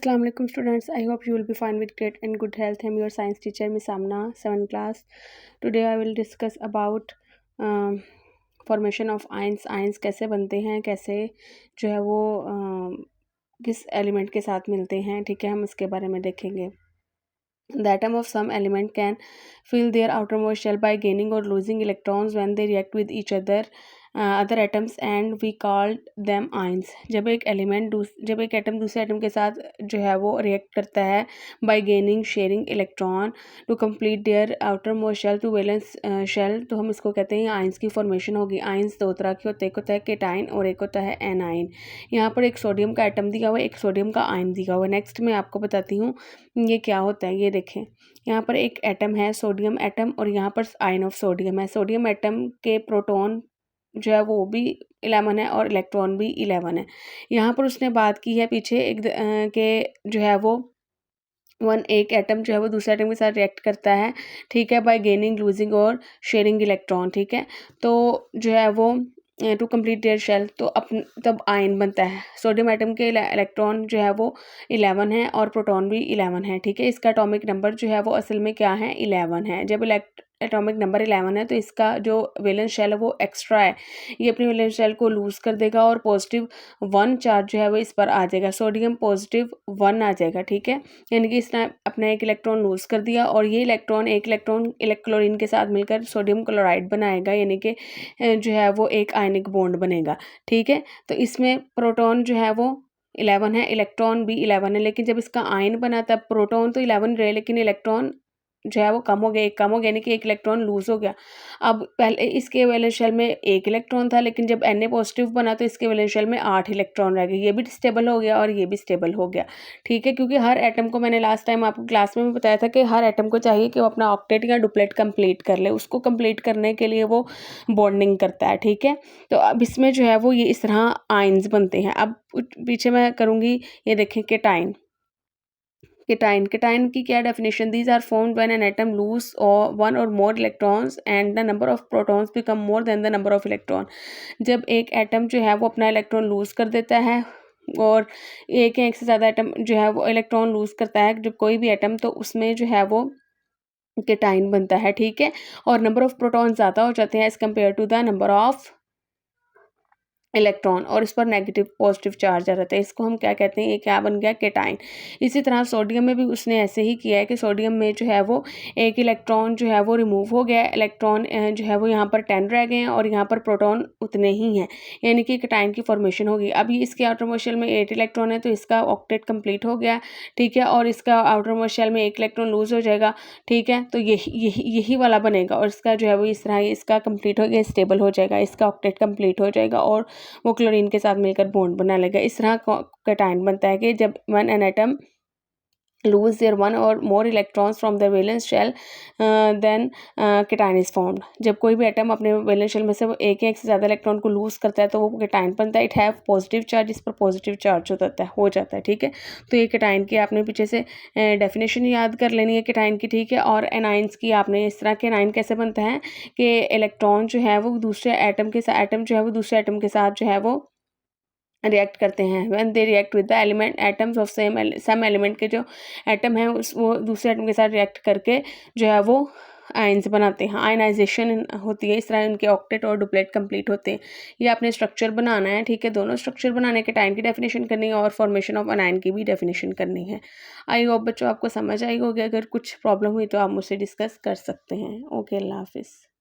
Assalamu alaikum students. I hope you will be fine with great and good health. I'm your science teacher Miss Amna, 7th class. Today I will discuss about formation of ions. Ions कैसे बनते हैं, कैसे जो है वो किस element के साथ मिलते हैं, ठीक है, हम इसके बारे में देखेंगे. The atom of some element can fill their outermost shell by gaining or losing electrons when they react with each other atoms and we called them ions. जब एक एटम दूसरे एटम के साथ जो है वो रिएक्ट करता है by gaining sharing electron to complete their outermost shell to valence shell, तो हम इसको कहते हैं आइंस की फॉर्मेशन होगी. आइंस दो तरह के होते हैं, एक होता है केटाइन और एक होता है एनाइन. यहाँ पर एक सोडियम का एटम दिया हुआ है, एक सोडियम का आयन दिया हुआ है. नेक्स्ट मैं आपको बताती हूँ ये क्या होता है. ये देखें, यहाँ पर एक एटम है सोडियम एटम और यहाँ पर आयन ऑफ सोडियम है. सोडियम एटम के प्रोटॉन जो है वो भी 11 है और इलेक्ट्रॉन भी 11 है. यहाँ पर उसने बात की है पीछे एक के जो है वो एक एटम जो है वो दूसरे एटम के साथ रिएक्ट करता है, ठीक है, बाय गेनिंग लूजिंग और शेयरिंग इलेक्ट्रॉन, ठीक है. तो जो है वो टू कंप्लीट देयर शेल, तो तब आयन बनता है. सोडियम एटम के इलेक्ट्रॉन जो है वो 11 है और प्रोटॉन भी 11 है, ठीक है. इसका एटॉमिक नंबर जो है वो असल में क्या है, 11 है. जब एटॉमिक नंबर 11 है तो इसका जो वैलेंस शेल है वो एक्स्ट्रा है. ये अपनी वैलेंस शेल को लूज़ कर देगा और पॉजिटिव 1 चार्ज जो है वो इस पर आ जाएगा. सोडियम पॉजिटिव 1 आ जाएगा, ठीक है. यानी कि इसने अपना एक इलेक्ट्रॉन लूज़ कर दिया और ये एक इलेक्ट्रॉन क्लोरीन के साथ मिलकर सोडियम क्लोराइड बनाएगा, यानी कि जो है वो एक आयनिक बॉन्ड बनेगा, ठीक है. तो इसमें प्रोटॉन जो है वो 11 है, इलेक्ट्रॉन भी 11 है, लेकिन जब इसका आयन बना तब प्रोटॉन तो 11 रहे लेकिन इलेक्ट्रॉन जो है वो कम हो गया, यानी कि एक इलेक्ट्रॉन लूज हो गया. अब पहले इसके वैलेंस शेल में एक इलेक्ट्रॉन था, लेकिन जब Na पॉजिटिव बना तो इसके वैलेंस शेल में 8 इलेक्ट्रॉन रह गए. ये भी स्टेबल हो गया और ये भी स्टेबल हो गया, ठीक है. क्योंकि हर एटम को, मैंने लास्ट टाइम आपको क्लास में भी बताया था कि हर एटम को चाहिए कि वो अपना ऑक्टेट या डुप्लेट कंप्लीट कर ले. उसको कंप्लीट करने के लिए वो बॉन्डिंग करता है, ठीक है. तो अब इसमें जो है वो ये इस तरह आयंस बनते हैं. अब पीछे मैं करूँगी, ये देखें केटाइन. केटाइन की क्या definition, these are formed when an atom lose और 1 और more electrons and the number of protons become more than the number of electron. जब एक एटम जो है वो अपना इलेक्ट्रॉन लूज कर देता है और एक से ज़्यादा एटम जो है वो इलेक्ट्रॉन लूज करता है, जब कोई भी एटम, तो उसमें जो है वो केटाइन बनता है, ठीक है. और नंबर ऑफ प्रोटॉन ज़्यादा हो जाते हैं as compare to the number of electron और इस पर नेगेटिव पॉजिटिव चार्ज आ जाता है. इसको हम क्या कहते हैं, ये क्या बन गया, केटाइन. इसी तरह सोडियम में भी उसने ऐसे ही किया है कि सोडियम में जो है वो एक इलेक्ट्रॉन जो है वो रिमूव हो गया. इलेक्ट्रॉन जो है वो यहाँ पर 10 रह गए हैं और यहाँ पर प्रोटॉन उतने ही हैं, यानी कि केटाइन की फॉर्मेशन होगी. अभी इसके आउटर मोस्ट शेल में 8 इलेक्ट्रॉन है तो इसका ऑक्टेट कंप्लीट हो गया, ठीक है. और इसका आउटर मोस्ट शेल में 1 इलेक्ट्रॉन लूज हो जाएगा, ठीक है. तो यही वाला बनेगा और इसका जो है वो इस तरह इसका कंप्लीट हो गया, स्टेबल हो जाएगा, इसका ऑक्टेट कंप्लीट हो जाएगा और वो क्लोरीन के साथ मिलकर बॉन्ड बना लेगा. इस तरह केटाइन बनता है कि जब one an atom lose their 1 or more electrons from their valence shell then cation is formed. जब कोई भी एटम अपने वैलेंस शेल में से वो एक से ज़्यादा इलेक्ट्रॉन को लूज करता है तो वो केटाइन बनता है. इट हैव पॉजिटिव चार्ज, इस पर पॉजिटिव चार्ज हो जाता है, ठीक है. तो ये केटाइन की आपने पीछे से डेफिनेशन याद कर लेनी है केटाइन की, ठीक है. और एनाइंस की आपने इस तरह के एनाइन कैसे बनता है कि इलेक्ट्रॉन जो है वो दूसरे एटम जो है वो दूसरे एटम के साथ जो है वो रिएक्ट करते हैं. When they react with the atoms of some element के जो एटम है वो दूसरे एटम के साथ रिएक्ट करके जो है वो आयंस बनाते हैं. आयनाइजेशन होती है, इस तरह उनके ऑक्टेट और डुप्लेट कंप्लीट होते हैं. ये आपने स्ट्रक्चर बनाना है, ठीक है. दोनों स्ट्रक्चर बनाने के टाइम की डेफिनेशन करनी है और फॉर्मेशन ऑफ अनायन की भी डेफिनेशन करनी है. आई होप बच्चों आपको समझ आई होगी. अगर कुछ प्रॉब्लम हुई तो आप मुझसे डिस्कस कर सकते हैं. ओके, अल्लाह हाफिज़.